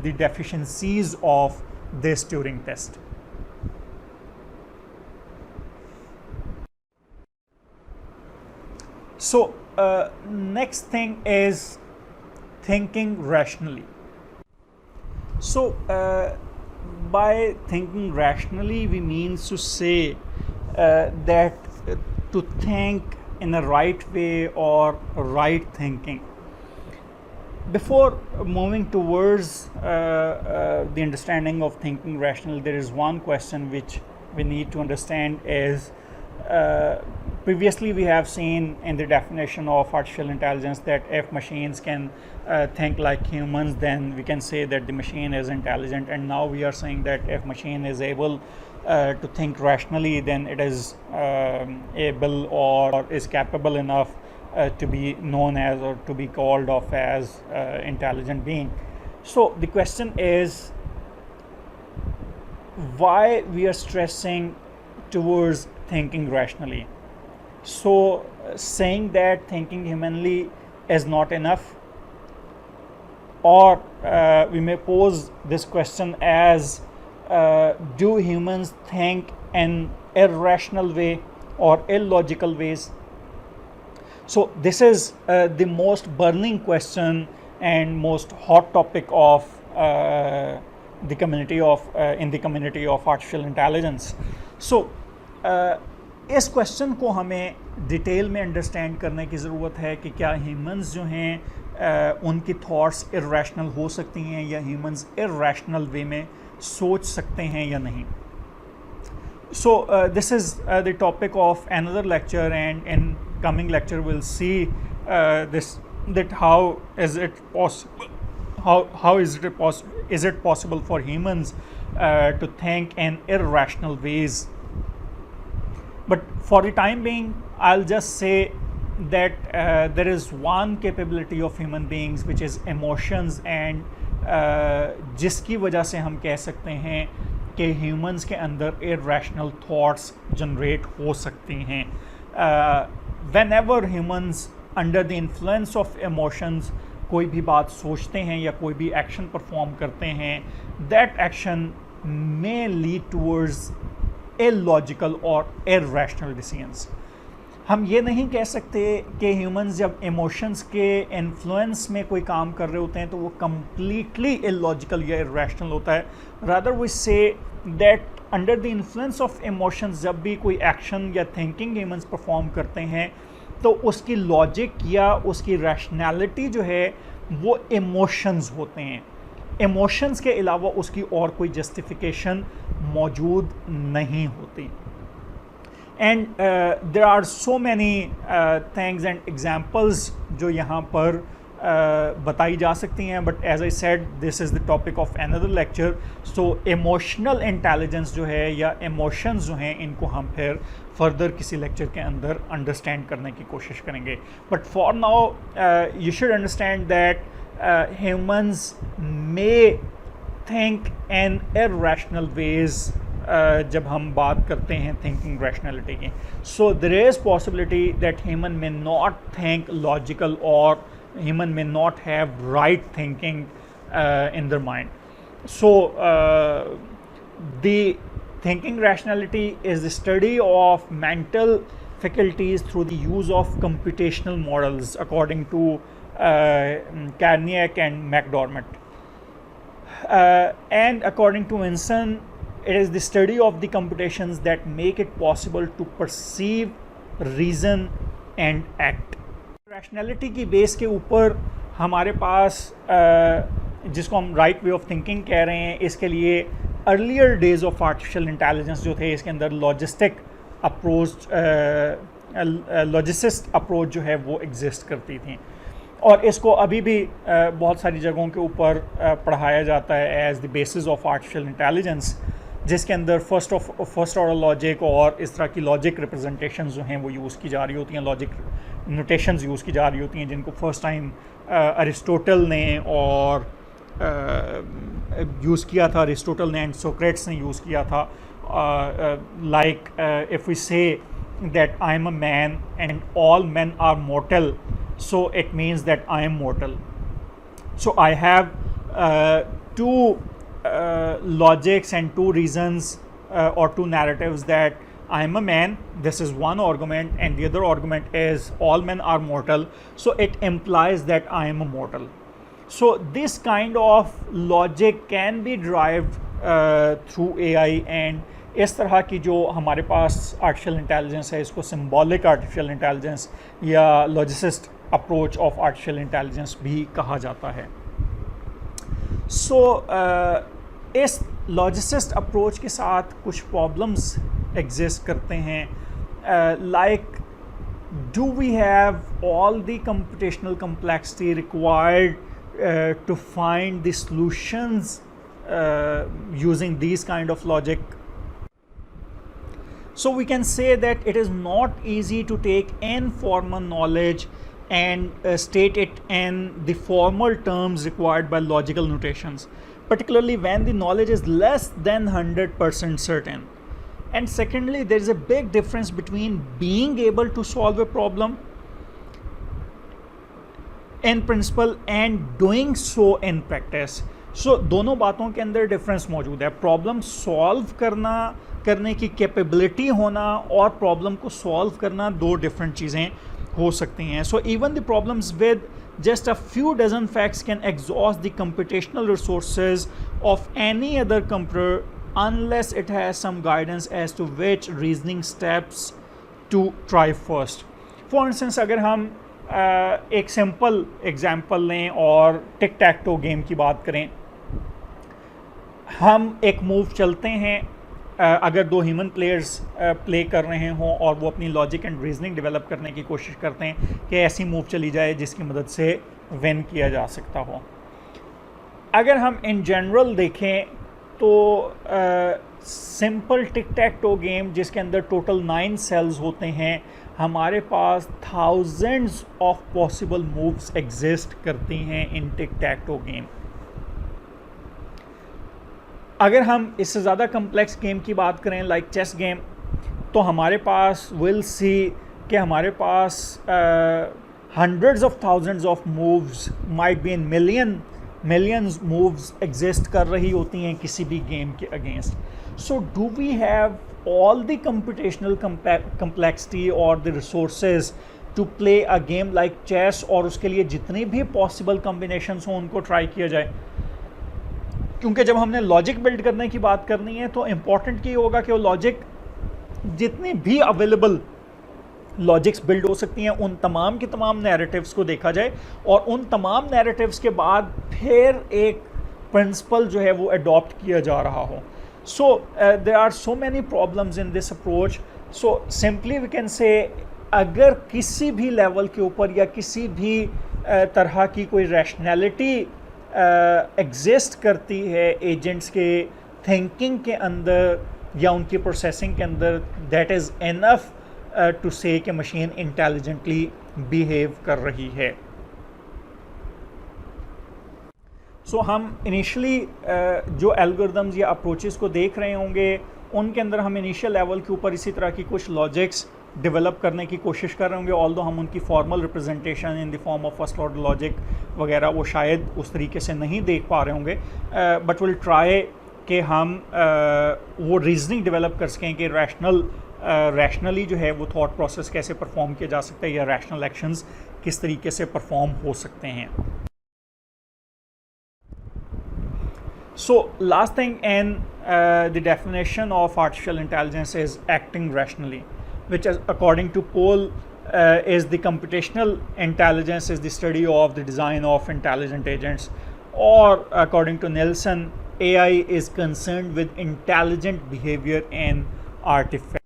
the deficiencies of this Turing test. So next thing is thinking rationally. So by thinking rationally we means to say that to think in a right way or right thinking. Before moving towards the understanding of thinking rationally, there is one question which we need to understand is previously we have seen in the definition of artificial intelligence that if machines can think like humans, then we can say that the machine is intelligent, and now we are saying that if machine is able to think rationally, then it is able or is capable enough to be known as or to be called of as intelligent being. So the question is why we are stressing towards thinking rationally. So saying that thinking humanly is not enough, or we may pose this question as do humans think in irrational way or illogical ways? So this is the most burning question and most hot topic of the community of in the community of artificial intelligence. So इस question को हमें detail में understand करने की ज़रूरत है कि क्या ह्यूमंस जो हैं उनकी थॉट्स इर्रेशनल हो सकती हैं या ह्यूमंस इर्रेशनल वे में सोच सकते हैं या नहीं. So this is the topic of another lecture, and in coming lecture we'll see that how is it possible, how is it possible for humans to think in irrational ways. But for the time being, I'll just say that there is one capability of human beings which is emotions, and जिसकी वजह से हम कह सकते हैं कि humans के अंदर इर्रेशनल थॉट्स जनरेट हो सकती हैं. When ever humans under the influence of emotions कोई भी बात सोचते हैं या कोई भी एक्शन परफॉर्म करते हैं, that action may lead towards illogical और इर्रेशनल डिसीजंस. हम ये नहीं कह सकते कि ह्यूमंस जब इमोशंस के इन्फ्लुएंस में कोई काम कर रहे होते हैं तो वो कम्प्लीटली इलॉजिकल या इर्रेशनल होता है. Rather we say that under the influence of emotions जब भी कोई एक्शन या थिंकिंग ह्यूमंस परफॉर्म करते हैं तो उसकी लॉजिक या उसकी रैशनैलिटी जो है वो इमोशंस होते हैं. इमोशंस के अलावा उसकी और कोई जस्टिफिकेशन मौजूद नहीं होती. And there are so many things and examples जो यहाँ पर बताई जा सकती हैं, but as I said this is the topic of another lecture. So emotional intelligence जो है या इमोशंस जो हैं इनको हम फिर फर्दर किसी लेक्चर के अंदर अंडरस्टैंड करने की कोशिश करेंगे. But for now you should understand that humans may think in irrational ways जब हम बात करते हैं थिंकिंग रैशनैलिटी की. So there is possibility that human may not think logical or human may not have right thinking in their mind. So the thinking rationality is the study of mental faculties through the use of computational models according to Karniak and McDermott. And according to Vinson, it is the study of the computations that make it possible to perceive, reason and act. Rationality की base के ऊपर हमारे पास जिसको हम right way of thinking कह रहे हैं, इसके लिए earlier days of artificial intelligence जो थे इसके अंदर लॉजिस्टिस्ट अप्रोच जो है वो एग्जिस्ट करती थी. और इसको अभी भी बहुत सारी जगहों के ऊपर पढ़ाया जाता है as the basis of artificial intelligence, जिसके अंदर फर्स्ट ऑर्डर लॉजिक और इस तरह की लॉजिक रिप्रेजेंटेशंस जो हैं वो यूज़ की जा रही होती हैं, लॉजिक नोटेशंस यूज़ की जा रही होती हैं, जिनको फर्स्ट टाइम अरिस्टोटल ने और यूज़ किया था, अरिस्टोटल ने एंड सोक्रेट्स ने यूज़ किया था. Like if we say that I am a man and all man are mortal, so it means that I am mortal. So I have two logics and two reasons or two narratives that I am a man, this is one argument, and the other argument is all men are mortal, so it implies that I am a mortal. So this kind of logic can be derived through AI, and इस तरह की जो हमारे पास artificial intelligence है इसको symbolic artificial intelligence या लॉजिसिस्ट approach of artificial intelligence भी कहा जाता है. सो इस लॉजिसिस्ट अप्रोच के साथ कुछ प्रॉब्लम्स एग्जिस्ट करते हैं. Like do we have all the computational complexity required to find the solutions using these kind of logic? So we can say that it is not easy to take informal knowledge and state it in the formal terms required by logical notations, particularly when the knowledge is less than 100% certain. And secondly, there is a big difference between being able to solve a problem in principle and doing so in practice. So दोनों बातों के अंदर difference मौजूद है. Problem solve करने की capability होना और प्रॉब्लम को सॉल्व करना दो डिफरेंट चीज़ें हो सकती हैं. So even the problems with just a few dozen facts can exhaust the computational resources of any other computer unless it has some guidance as to which reasoning steps to try first. For instance, अगर हम एक simple example लें और टिक tac toe game की बात करें, हम एक मूव चलते हैं, अगर दो ह्यूमन प्लेयर्स प्ले कर रहे हों और वो अपनी लॉजिक एंड रीजनिंग डेवलप करने की कोशिश करते हैं कि ऐसी मूव चली जाए जिसकी मदद से विन किया जा सकता हो. अगर हम इन जनरल देखें तो simple tic tac toe game जिसके अंदर टोटल 9 सेल्स होते हैं, हमारे पास thousands of possible moves exist करती हैं इन टिक टैक टो गेम. अगर हम इससे ज़्यादा कम्प्लेक्स गेम की बात करें लाइक चेस गेम, तो हमारे पास विल सी कि हमारे पास hundreds of thousands of moves might be in millions moves exist कर रही होती हैं किसी भी गेम के against. So do we have all the computational complexity or the resources to play a game like chess, और उसके लिए जितनी भी possible combinations हों उनको ट्राई किया जाए. क्योंकि जब हमने लॉजिक बिल्ड करने की बात करनी है तो इम्पॉर्टेंट ये होगा कि वो लॉजिक जितनी भी अवेलेबल लॉजिक्स बिल्ड हो सकती हैं उन तमाम की तमाम नैरेटिव्स को देखा जाए और उन तमाम नैरेटिव्स के बाद फिर एक प्रिंसिपल जो है वो अडॉप्ट किया जा रहा हो. So there are so many problems in this approach so simply we can say अगर किसी भी लेवल के ऊपर या किसी भी तरह की कोई रैशनैलिटी एग्जिस्ट करती है एजेंट्स के थिंकिंग के अंदर या उनकी प्रोसेसिंग के अंदर, दैट इज़ इनफ टू से कि मशीन इंटेलिजेंटली बिहेव कर रही है. सो हम इनिशियली जो एल्गोरिदम्स या अप्रोचेस को देख रहे होंगे उनके अंदर हम इनिशियल लेवल के ऊपर इसी तरह की कुछ लॉजिक्स डेवलप करने की कोशिश कर रहे होंगे, ऑल्दो हम उनकी formal representation in the form of first order logic वगैरह वो शायद उस तरीके से नहीं देख पा रहे होंगे, बट विल ट्राई कि हम वो रीजनिंग डेवलप कर सकें कि रैशनली जो है वो थॉट प्रोसेस कैसे परफॉर्म किया जा सकता है या रैशनल एक्शंस किस तरीके से परफॉर्म हो सकते हैं. So last thing in the definition of artificial intelligence is acting rationally, which is according to Paul is the computational intelligence is the study of the design of intelligent agents, or according to Nelson, AI is concerned with intelligent behavior in artifact.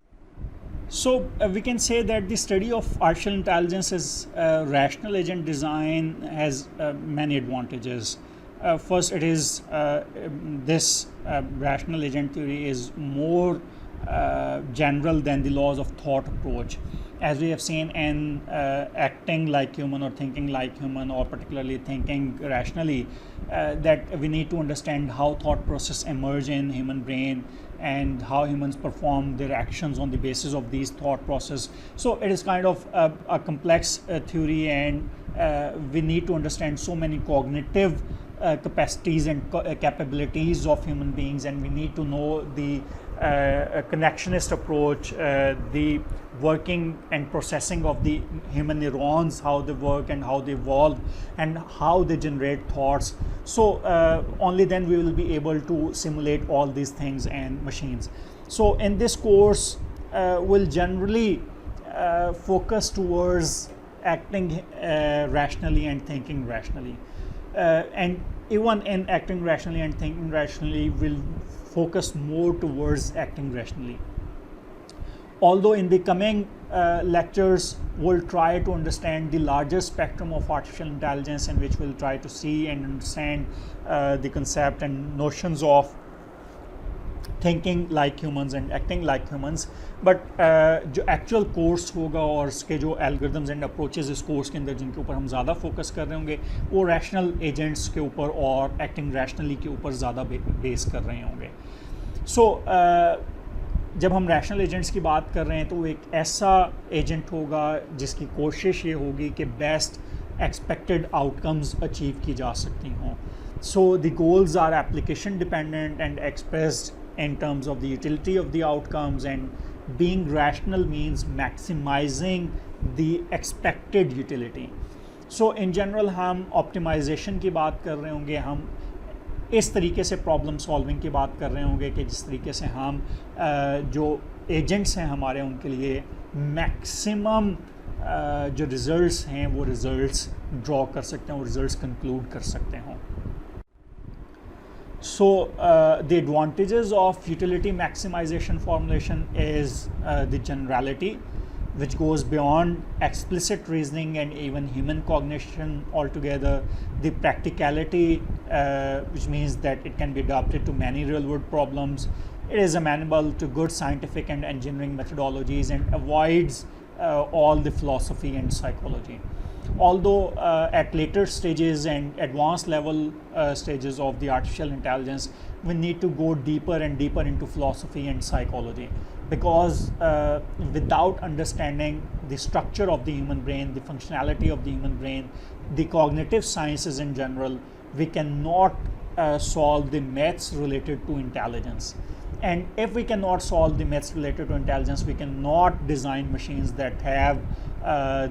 So we can say that the study of artificial intelligence is rational agent design has many advantages. First, it is this rational agent theory is more general than the laws of thought approach, as we have seen in acting like human or thinking like human, or particularly thinking rationally, that we need to understand how thought process emerge in human brain and how humans perform their actions on the basis of these thought process. So it is kind of a complex theory, and we need to understand so many cognitive capacities and capabilities of human beings, and we need to know the connectionist approach, the working and processing of the human neurons, how they work and how they evolve and how they generate thoughts. So only then we will be able to simulate all these things and machines. So in this course we'll generally focus towards acting rationally and thinking rationally, and even in acting rationally and thinking rationally will focus more towards acting rationally. Although in the coming lectures we'll try to understand the larger spectrum of artificial intelligence, in which we'll try to see and understand the concept and notions of thinking like humans and acting like humans, but जो actual course होगा और इसके जो algorithms and approaches इस course के अंदर जिनके ऊपर हम ज़्यादा focus कर रहे होंगे वो rational agents के ऊपर और acting rationally के ऊपर ज़्यादा base कर रहे होंगे. So जब हम rational agents की बात कर रहे हैं तो वो एक ऐसा agent होगा जिसकी कोशिश ये होगी कि best expected outcomes achieve की जा सकती हों. So the goals are application dependent and expressed in terms of the utility of the outcomes, and being rational means maximizing the expected utility. So in general हम optimization की बात कर रहे होंगे, हम इस तरीके से प्रॉब्लम सॉल्विंग की बात कर रहे होंगे कि जिस तरीके से हम जो एजेंट्स हैं हमारे उनके लिए मैक्सिमम जो रिज़ल्ट्स हैं वो रिज़ल्ट्स ड्रॉ कर सकते हैं, वो रिज़ल्ट्स कंक्लूड कर सकते हों. So the advantages of utility maximization formulation is the generality, which goes beyond explicit reasoning and even human cognition altogether. The practicality, which means that it can be adapted to many real world problems. It is amenable to good scientific and engineering methodologies and avoids all the philosophy and psychology. Although at later stages and advanced level stages of the artificial intelligence, we need to go deeper and deeper into philosophy and psychology, because without understanding the structure of the human brain, the functionality of the human brain, the cognitive sciences in general, we cannot solve the myths related to intelligence. And if we cannot solve the myths related to intelligence, we cannot design machines that have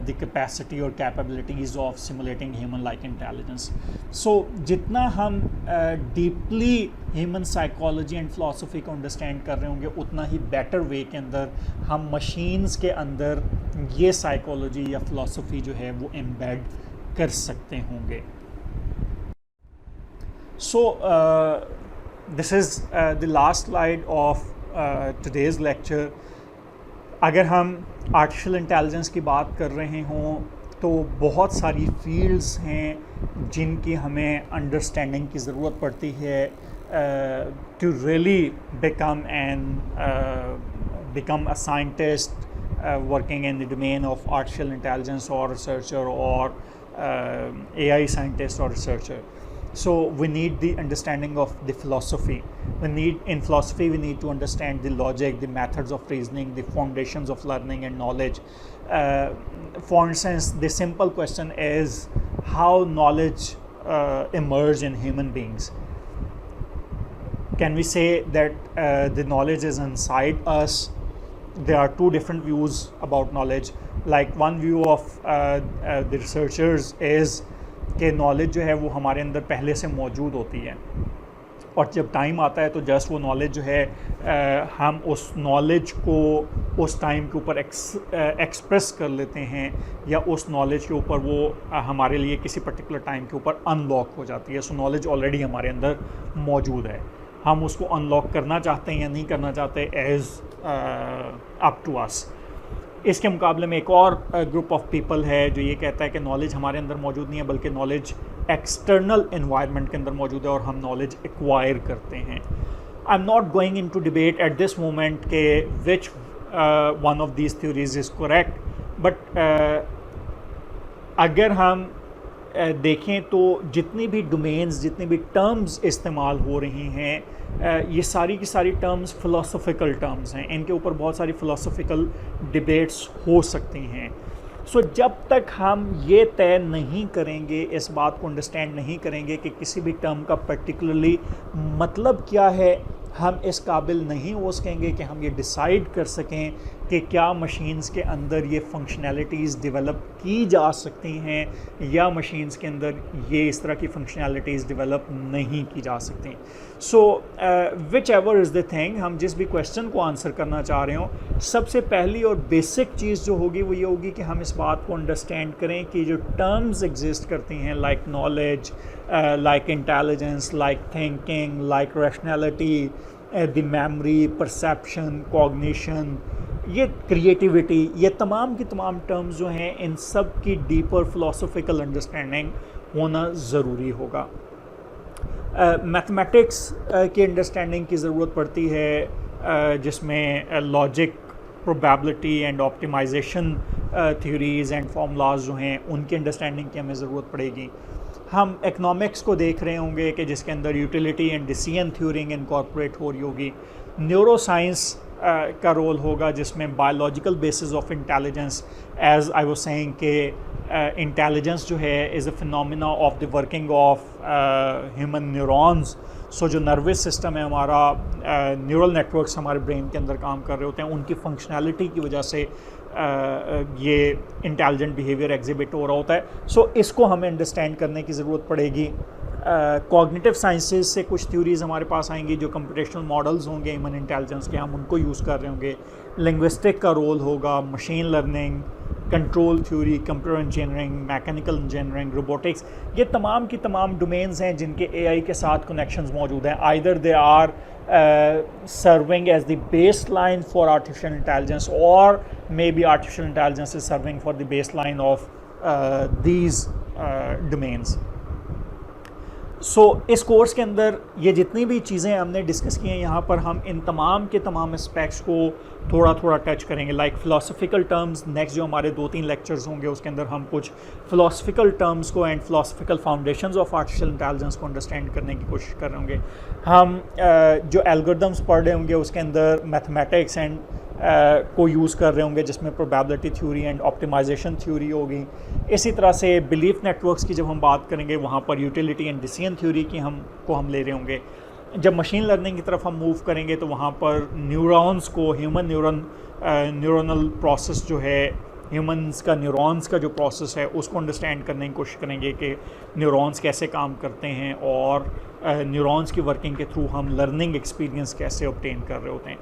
the capacity or capabilities of simulating human-like intelligence. So जितना हम deeply human psychology and philosophy को understand कर रहे होंगे, उतना ही better way के अंदर हम machines के अंदर ये psychology या philosophy जो है वो embed कर सकते होंगे. So this is the last slide of today's lecture. अगर हम आर्टिफिशियल इंटेलिजेंस की बात कर रहे हों तो बहुत सारी फील्ड्स हैं जिनकी हमें अंडरस्टैंडिंग की ज़रूरत पड़ती है to really become a scientist working in the domain of artificial intelligence or researcher or AI scientist or researcher. So we need the understanding of the philosophy. In philosophy we need to understand the logic, the methods of reasoning, the foundations of learning and knowledge. For instance, the simple question is how knowledge emerges in human beings. Can we say that the knowledge is inside us? There are two different views about knowledge. Like one view of the researchers is कि knowledge जो है वो हमारे अंदर पहले से मौजूद होती है और जब टाइम आता है तो जस्ट वो नॉलेज जो है हम उस नॉलेज को उस टाइम के ऊपर एक्सप्रेस कर लेते हैं या उस नॉलेज के ऊपर वो हमारे लिए किसी पर्टिकुलर टाइम के ऊपर अनलॉक हो जाती है. सो नॉलेज ऑलरेडी हमारे अंदर मौजूद है, हम उसको अनलॉक करना चाहते हैं या नहीं करना चाहते एज अप टू अस. इसके मुकाबले में एक और ग्रुप ऑफ पीपल है जो ये कहता है कि नॉलेज हमारे अंदर मौजूद नहीं है बल्कि नॉलेज एक्सटर्नल एनवायरनमेंट के अंदर मौजूद है और हम नॉलेज एक्वायर करते हैं. I am not going into debate at this moment के which one of these theories is correct, but अगर हम देखें तो जितनी भी डोमेन्स, जितनी भी टर्म्स इस्तेमाल हो रही हैं, ये सारी की सारी टर्म्स फ़िलासफ़िकल टर्म्स हैं. इनके ऊपर बहुत सारी फ़िलासफ़िकल डिबेट्स हो सकती हैं. सो जब तक हम ये तय नहीं करेंगे, इस बात को अंडरस्टैंड नहीं करेंगे कि किसी भी टर्म का पर्टिकुलरली मतलब क्या है, हम इस काबिल नहीं हो सकेंगे कि हम ये डिसाइड कर सकें कि क्या मशीन्स के अंदर ये फंक्शनैलिटीज़ डेवलप की जा सकती हैं या मशीन्स के अंदर ये इस तरह की फंक्शनैलिटीज़ डेवलप नहीं की जा सकती. So whichever is the thing, हम जिस भी क्वेश्चन को आंसर करना चाह रहे हों, सबसे पहली और बेसिक चीज़ जो होगी वो ये होगी कि हम इस बात को अंडरस्टैंड करें कि जो टर्म्स एग्जिस्ट करती हैं like knowledge, like intelligence, like thinking, like rationality, the memory, perception, cognition, ये क्रिएटिविटी, ये तमाम की तमाम टर्म्स जो हैं इन सब की डीपर फ़िलासफ़िकल अंडरस्टैंडिंग होना ज़रूरी होगा. मैथमेटिक्स की अंडरस्टैंडिंग की ज़रूरत पड़ती है जिसमें logic, probability and optimisation theories and formulas जो हैं उनकी अंडरस्टैंडिंग की हमें ज़रूरत पड़ेगी. हम इकनॉमिक्स को देख रहे होंगे कि जिसके अंदर utility and decision theory incorporate हो रही होगी. न्यूरो साइंस का रोल होगा जिसमें biological basis of intelligence, as I was saying कि इंटेलिजेंस जो है is a phenomena of the working of human neurons. So जो नर्वस सिस्टम है हमारा, न्यूरल नेटवर्क्स हमारे ब्रेन के अंदर काम कर रहे होते हैं, उनकी फंक्शनैलिटी की वजह से ये इंटेलिजेंट बिहेवियर एग्जिबिट हो रहा होता है. सो इसको हमें अंडरस्टैंड करने की ज़रूरत पड़ेगी. कॉग्निटिव साइंसेज से कुछ थ्योरीज़ हमारे पास आएंगी जो कंप्यूटेशनल मॉडल्स होंगे ह्यूमन इंटेलिजेंस के, हम उनको यूज़ कर रहे होंगे. लिंग्विस्टिक का रोल होगा, machine learning, control theory, computer engineering, mechanical engineering, robotics, ये तमाम की तमाम डोमेन्स हैं जिनके एआई के साथ कनेक्शंस मौजूद हैं. Either they are serving as the baseline for artificial intelligence or maybe artificial intelligence is serving for the baseline of these domains. सो इस कोर्स के अंदर ये जितनी भी चीज़ें हमने डिस्कस की हैं यहाँ पर हम इन तमाम के तमाम एस्पेक्ट्स को थोड़ा थोड़ा टच करेंगे. लाइक फ़िलासफ़िकल टर्म्स, नेक्स्ट जो हमारे 2-3 लेक्चर्स होंगे उसके अंदर हम कुछ फ़िलासफ़िकल टर्म्स को and philosophical foundations of artificial intelligence को अंडरस्टैंड करने की कोशिश कर रहे होंगे. हम जो एल्गोरिदम्स पढ़ रहे होंगे उसके अंदर मैथमेटिक्स एंड को यूज़ कर रहे होंगे जिसमें probability theory and optimisation theory होगी. इसी तरह से बिलीफ नेटवर्क्स की जब हम बात करेंगे वहाँ पर यूटिलिटी एंड डिसीजन थ्योरी की हम ले रहे होंगे. जब मशीन लर्निंग की तरफ हम मूव करेंगे तो वहाँ पर न्यूरॉन्स को, ह्यूमन न्यूरोनल प्रोसेस जो है, ह्यूमंस का न्यूरॉन्स का जो प्रोसेस है उसको अंडरस्टैंड करने की कोशिश करेंगे कि न्यूरॉन्स कैसे काम करते हैं और न्यूरॉन्स की वर्किंग के थ्रू हम लर्निंग एक्सपीरियंस कैसे ऑब्टेन कर रहे होते हैं.